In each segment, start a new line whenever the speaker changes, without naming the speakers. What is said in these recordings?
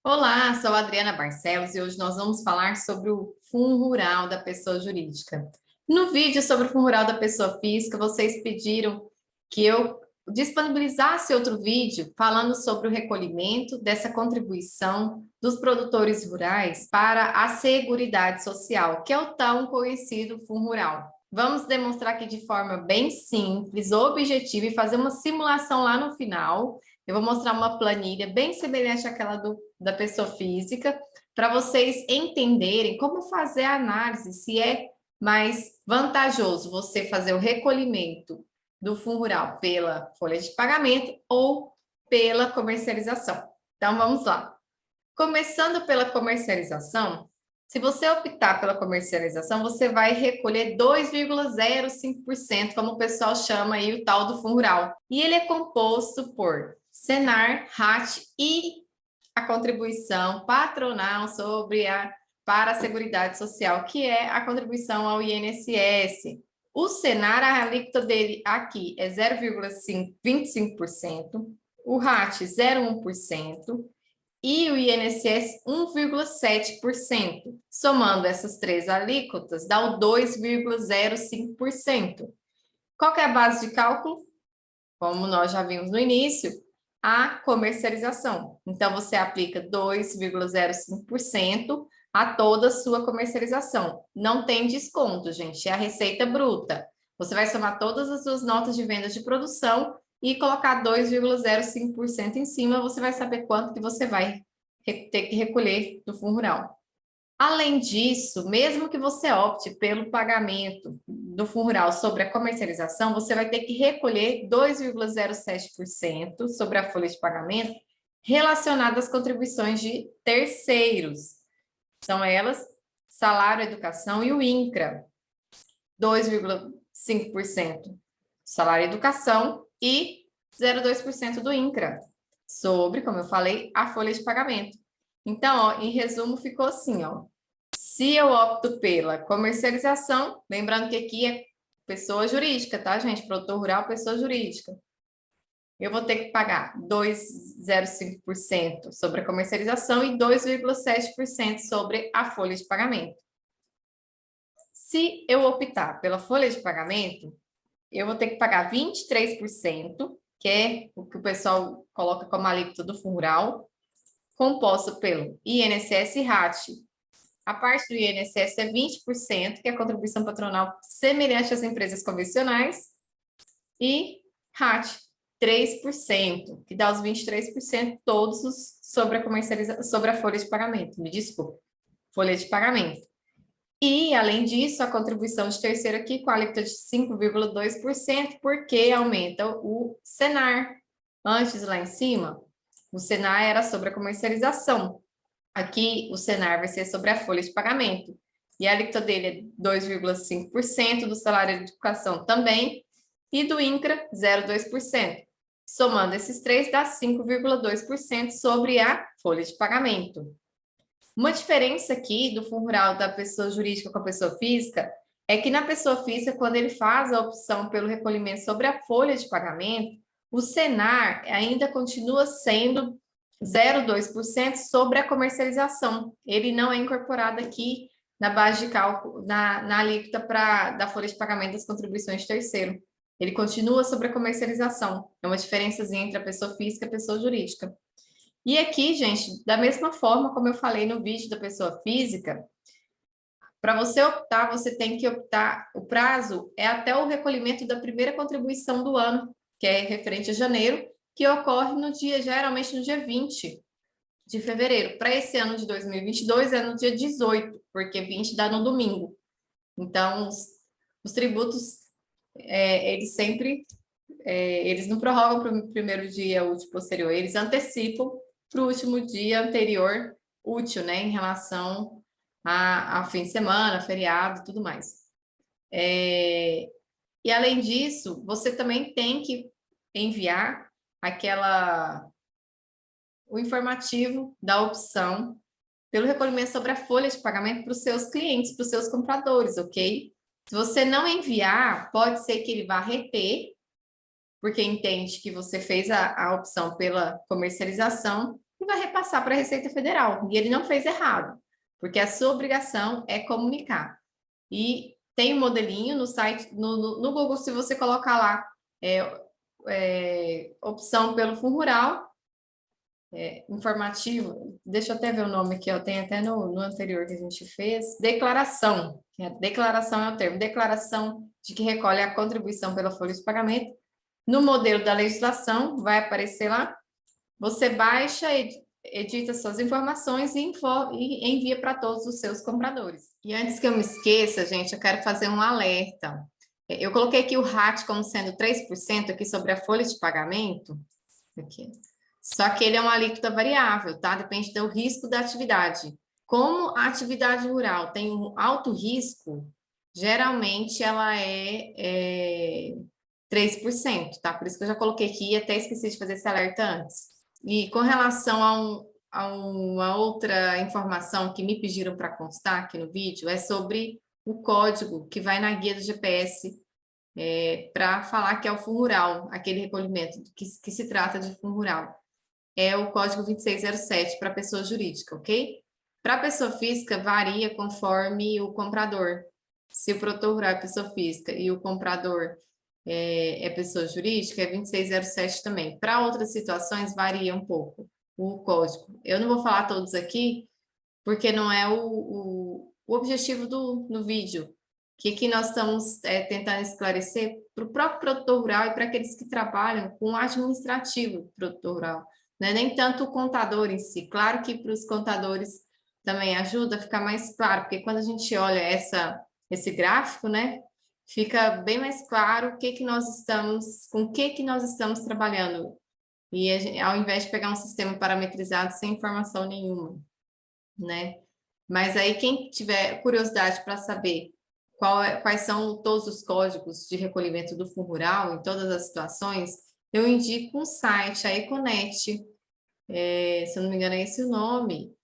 Olá, sou a Adriana Barcelos e hoje nós vamos falar sobre o Fundo Rural da pessoa jurídica. No vídeo sobre o Fundo Rural da pessoa física, vocês pediram que eu disponibilizasse outro vídeo falando sobre o recolhimento dessa contribuição dos produtores rurais para a Seguridade Social, que é o tão conhecido Fundo Rural. Vamos demonstrar aqui de forma bem simples, objetiva e fazer uma simulação lá no final. Eu vou mostrar uma planilha bem semelhante àquela da pessoa física, para vocês entenderem como fazer a análise, se é mais vantajoso você fazer o recolhimento do fundo rural pela folha de pagamento ou pela comercialização. Então, vamos lá. Começando pela comercialização, se você optar pela comercialização, você vai recolher 2,05%, como o pessoal chama aí o tal do fundo rural. E ele é composto por Senar, RAT e a contribuição patronal para a Seguridade Social, que é a contribuição ao INSS. O Senar, a alíquota dele aqui é 0,25%, o RAT 0,1%, e o INSS 1,7%. Somando essas três alíquotas, dá o 2,05%. Qual que é a base de cálculo? Como nós já vimos no início, a comercialização. Então, você aplica 2,05% a toda a sua comercialização. Não tem desconto, gente, é a receita bruta. Você vai somar todas as suas notas de vendas de produção e colocar 2,05% em cima, você vai saber quanto que você vai ter que recolher do Fundo Rural. Além disso, mesmo que você opte pelo pagamento do Fundo Rural sobre a comercialização, você vai ter que recolher 2,07% sobre a folha de pagamento relacionada às contribuições de terceiros. São elas, salário, educação e o INCRA. 2,5% salário e educação e 0,2% do INCRA, sobre, como eu falei, a folha de pagamento. Então, ó, em resumo, ficou assim, ó. Se eu opto pela comercialização, lembrando que aqui é pessoa jurídica, tá, gente? Produtor rural, pessoa jurídica. Eu vou ter que pagar 2,05% sobre a comercialização e 2,7% sobre a folha de pagamento. Se eu optar pela folha de pagamento, eu vou ter que pagar 23%, que é o que o pessoal coloca como alíquota do Fundo Rural, composto pelo INSS e RAT. A parte do INSS é 20%, que é a contribuição patronal semelhante às empresas convencionais, e RAT, 3%, que dá os 23% todos sobre a folha de pagamento. Me desculpe, folha de pagamento. E, além disso, a contribuição de terceiro aqui com a alíquota de 5,2%, porque aumenta o Senar. Antes, lá em cima, o Senar era sobre a comercialização. Aqui, o Senar vai ser sobre a folha de pagamento. E a alíquota dele é 2,5%, do salário de educação também, e do INCRA, 0,2%. Somando esses três, dá 5,2% sobre a folha de pagamento. Uma diferença aqui do Fundo Rural da pessoa jurídica com a pessoa física é que na pessoa física, quando ele faz a opção pelo recolhimento sobre a folha de pagamento, o Senar ainda continua sendo 0,2% sobre a comercialização. Ele não é incorporado aqui na base de cálculo, na alíquota da folha de pagamento das contribuições de terceiro. Ele continua sobre a comercialização. É uma diferençazinha entre a pessoa física e a pessoa jurídica. E aqui, gente, da mesma forma como eu falei no vídeo da pessoa física, para você optar, você tem que optar, o prazo é até o recolhimento da primeira contribuição do ano, que é referente a janeiro, que ocorre no dia, geralmente no dia 20 de fevereiro. Para esse ano de 2022 é no dia 18, porque 20 dá no domingo. Então, os tributos, eles sempre, eles não prorrogam para o primeiro dia útil posterior, eles antecipam para o último dia anterior útil, né, em relação a fim de semana, feriado e tudo mais. E além disso, você também tem que enviar o informativo da opção pelo recolhimento sobre a folha de pagamento para os seus clientes, para os seus compradores, ok? Se você não enviar, pode ser que ele vá reter, porque entende que você fez a opção pela comercialização, e vai repassar para a Receita Federal. E ele não fez errado, porque a sua obrigação é comunicar. E tem um modelinho no site, no Google, se você colocar lá opção pelo Fundo Rural, informativo, deixa eu até ver o nome aqui, ó, tem até no anterior que a gente fez, declaração, declaração é o termo, declaração de que recolhe a contribuição pela folha de pagamento. No modelo da legislação, vai aparecer lá, você baixa, edita suas informações e envia para todos os seus compradores. E antes que eu me esqueça, gente, eu quero fazer um alerta. Eu coloquei aqui o RAT como sendo 3% aqui sobre a folha de pagamento, aqui. Só que ele é uma alíquota variável, tá? Depende do risco da atividade. Como a atividade rural tem um alto risco, geralmente ela é 3%, tá? Por isso que eu já coloquei aqui e até esqueci de fazer esse alerta antes. E com relação a uma outra informação que me pediram para constar aqui no vídeo, é sobre o código que vai na guia do GPS para falar que é o Fundo Rural, aquele recolhimento que se trata de Fundo Rural. É o código 2607 para pessoa jurídica, ok? Para pessoa física, varia conforme o comprador. Se o produtor rural é pessoa física e o comprador é pessoa jurídica, é 2607 também. Para outras situações, varia um pouco o código. Eu não vou falar todos aqui, porque não é o objetivo do vídeo. O que nós estamos tentando esclarecer para o próprio produtor rural e para aqueles que trabalham com o administrativo do produtor rural. Não é nem tanto o contador em si. Claro que para os contadores também ajuda a ficar mais claro, porque quando a gente olha esse gráfico, né, fica bem mais claro com o que nós estamos trabalhando. E ao invés de pegar um sistema parametrizado sem informação nenhuma, né? Mas aí quem tiver curiosidade para saber quais são todos os códigos de recolhimento do Fundo Rural em todas as situações, eu indico um site, a Econet, se eu não me engano é esse o nome.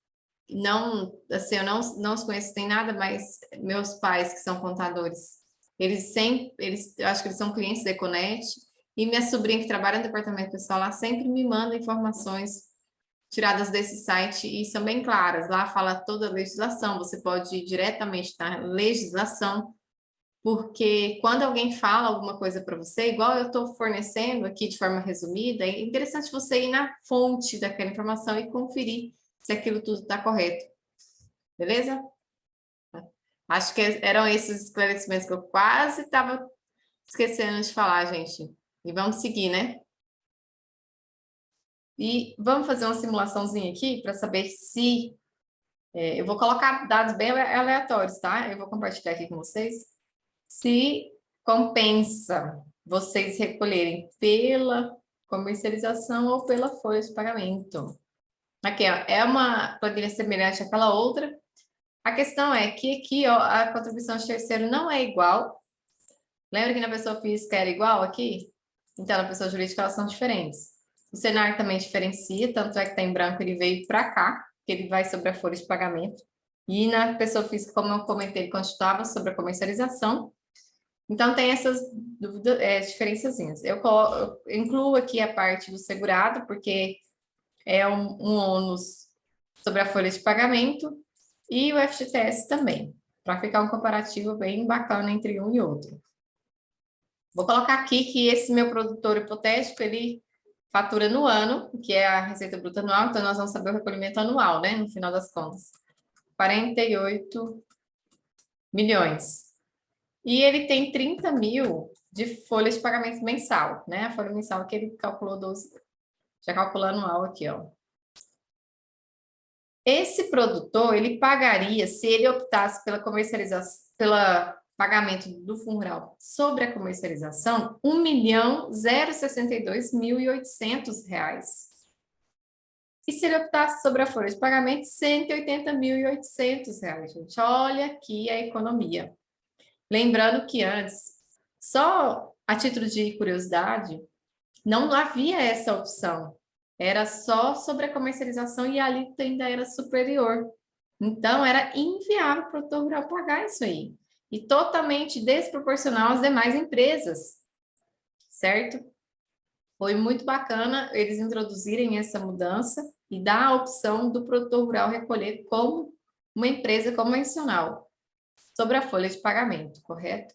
Não, assim, eu não os conheço, tem nada, mas meus pais que são contadores, eu acho que eles são clientes da Econet, e minha sobrinha que trabalha no departamento pessoal lá sempre me manda informações tiradas desse site e são bem claras. Lá fala toda a legislação, você pode ir diretamente na legislação, porque quando alguém fala alguma coisa para você, igual eu estou fornecendo aqui de forma resumida, é interessante você ir na fonte daquela informação e conferir se aquilo tudo está correto. Beleza? Acho que eram esses esclarecimentos que eu quase estava esquecendo de falar, gente. E vamos seguir, né? E vamos fazer uma simulaçãozinha aqui para saber se... eu vou colocar dados bem aleatórios, tá? Eu vou compartilhar aqui com vocês. Se compensa vocês recolherem pela comercialização ou pela folha de pagamento. Aqui, ó, é uma planilha semelhante àquela outra. A questão é que aqui, ó, a contribuição de terceiro não é igual. Lembra que na pessoa física era igual aqui? Então, na pessoa jurídica elas são diferentes. O cenário também diferencia, tanto é que está em branco, ele veio para cá, que ele vai sobre a folha de pagamento. E na pessoa física, como eu comentei, ele continuava sobre a comercialização. Então, tem essas diferençazinhas. Eu incluo aqui a parte do segurado, porque é um ônus sobre a folha de pagamento, e o FGTS também, para ficar um comparativo bem bacana entre um e outro. Vou colocar aqui que esse meu produtor hipotético, ele fatura no ano, que é a receita bruta anual, então nós vamos saber o recolhimento anual, né, no final das contas. 48 milhões. E ele tem 30 mil de folha de pagamento mensal, né, a folha mensal que ele calculou 12, já calculou anual aqui, ó. Esse produtor, ele pagaria, se ele optasse pela comercialização, pela pagamento do Fundo Rural sobre a comercialização, R$1.062.800. E se ele optasse sobre a folha de pagamento, R$180.800, gente. Olha aqui a economia. Lembrando que antes, só a título de curiosidade, não havia essa opção. Era só sobre a comercialização e a alíquota ainda era superior. Então, era inviável para o produtor rural pagar isso aí. E totalmente desproporcional às demais empresas, certo? Foi muito bacana eles introduzirem essa mudança e dar a opção do produtor rural recolher como uma empresa convencional sobre a folha de pagamento, correto?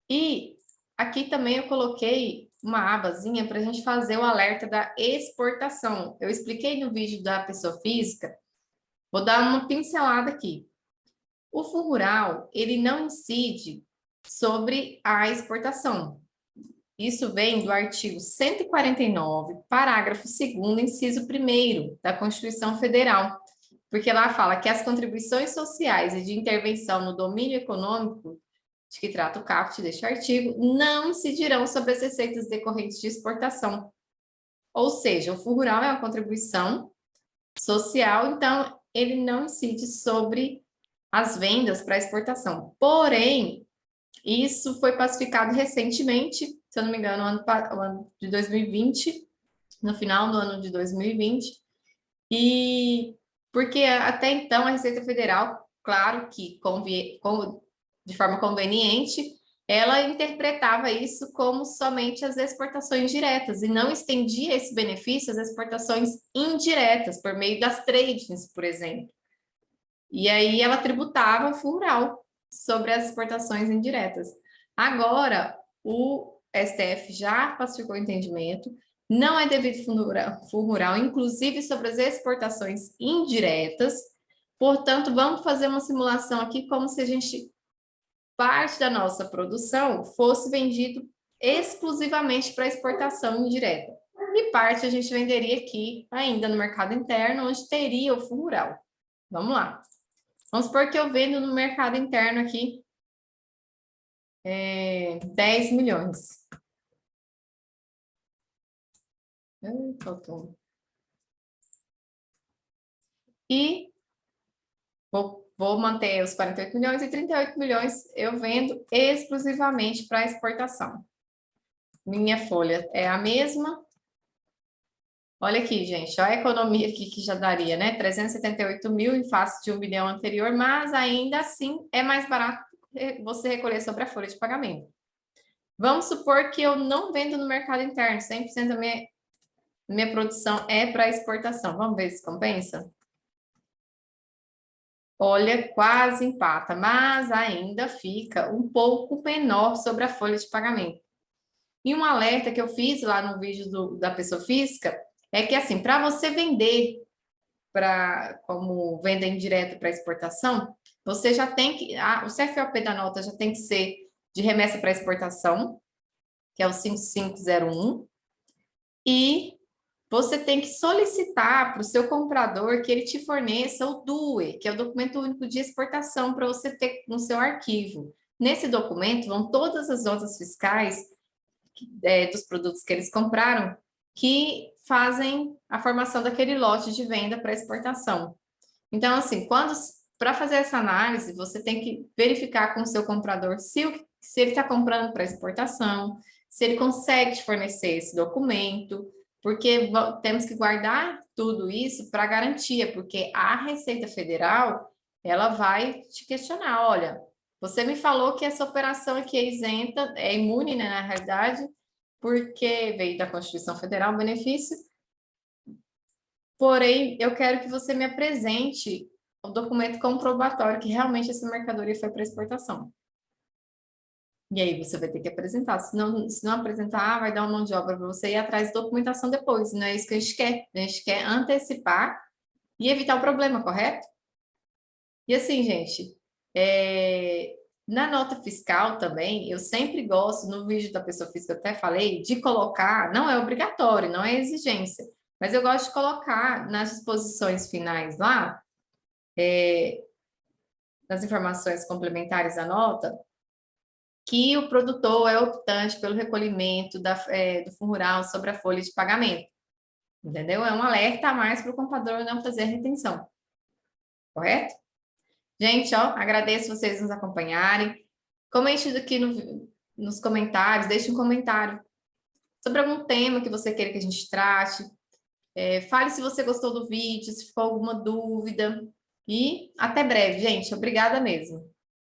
E aqui também eu coloquei uma abazinha para a gente fazer o alerta da exportação. Eu expliquei no vídeo da pessoa física, vou dar uma pincelada aqui. O Fundo Rural, ele não incide sobre a exportação. Isso vem do artigo 149, parágrafo 2º, inciso 1º da Constituição Federal, porque lá fala que as contribuições sociais e de intervenção no domínio econômico, de que trata o caput deste artigo, não incidirão sobre as receitas decorrentes de exportação. Ou seja, o Fundo Rural é uma contribuição social, então ele não incide sobre as vendas para exportação. Porém, isso foi pacificado recentemente, se eu não me engano, no ano de 2020, no final do ano de 2020, e porque até então a Receita Federal, claro que de forma conveniente, ela interpretava isso como somente as exportações diretas e não estendia esse benefício às exportações indiretas, por meio das tradings, por exemplo. E aí ela tributava full rural sobre as exportações indiretas. Agora, o STF já pacificou o entendimento, não é devido fundo rural, inclusive sobre as exportações indiretas. Portanto, vamos fazer uma simulação aqui como se a gente, parte da nossa produção, fosse vendido exclusivamente para exportação indireta. E parte a gente venderia aqui, ainda no mercado interno, onde teria o fundo rural. Vamos lá. Vamos supor que eu vendo no mercado interno aqui 10 milhões. Faltou. E vou manter os 48 milhões e 38 milhões eu vendo exclusivamente para exportação. Minha folha é a mesma. Olha aqui, gente, olha a economia aqui que já daria, né? 378 mil em face de 1 bilhão anterior, mas ainda assim é mais barato você recolher sobre a folha de pagamento. Vamos supor que eu não vendo no mercado interno, 100% da minha produção é para exportação. Vamos ver se compensa? Olha, quase empata, mas ainda fica um pouco menor sobre a folha de pagamento. E um alerta que eu fiz lá no vídeo da pessoa física é que, assim, para você vender como venda indireta para exportação, você já tem que. O CFOP da nota já tem que ser de remessa para exportação, que é o 5501, e você tem que solicitar para o seu comprador que ele te forneça o DUE, que é o documento único de exportação, para você ter no seu arquivo. Nesse documento vão todas as notas fiscais dos produtos que eles compraram, que fazem a formação daquele lote de venda para exportação. Então, assim, para fazer essa análise, você tem que verificar com o seu comprador se ele está comprando para exportação, se ele consegue te fornecer esse documento, porque temos que guardar tudo isso para garantia, porque a Receita Federal, ela vai te questionar, olha, você me falou que essa operação aqui é isenta, é imune, né, na realidade, porque veio da Constituição Federal o benefício, porém, eu quero que você me apresente o documento comprobatório que realmente essa mercadoria foi para exportação. E aí você vai ter que apresentar. Se não apresentar, vai dar uma mão de obra para você ir atrás de documentação depois. Não é isso que a gente quer. A gente quer antecipar e evitar o problema, correto? E assim, gente, na nota fiscal também, eu sempre gosto, no vídeo da pessoa física eu até falei, de colocar, não é obrigatório, não é exigência, mas eu gosto de colocar nas disposições finais lá, nas informações complementares da nota, que o produtor é optante pelo recolhimento do Fundo Rural sobre a folha de pagamento. Entendeu? É um alerta a mais para o comprador não fazer retenção. Correto? Gente, ó, agradeço vocês nos acompanharem. Comente aqui nos comentários, deixe um comentário sobre algum tema que você queira que a gente trate. Fale se você gostou do vídeo, se ficou alguma dúvida. E até breve, gente. Obrigada mesmo.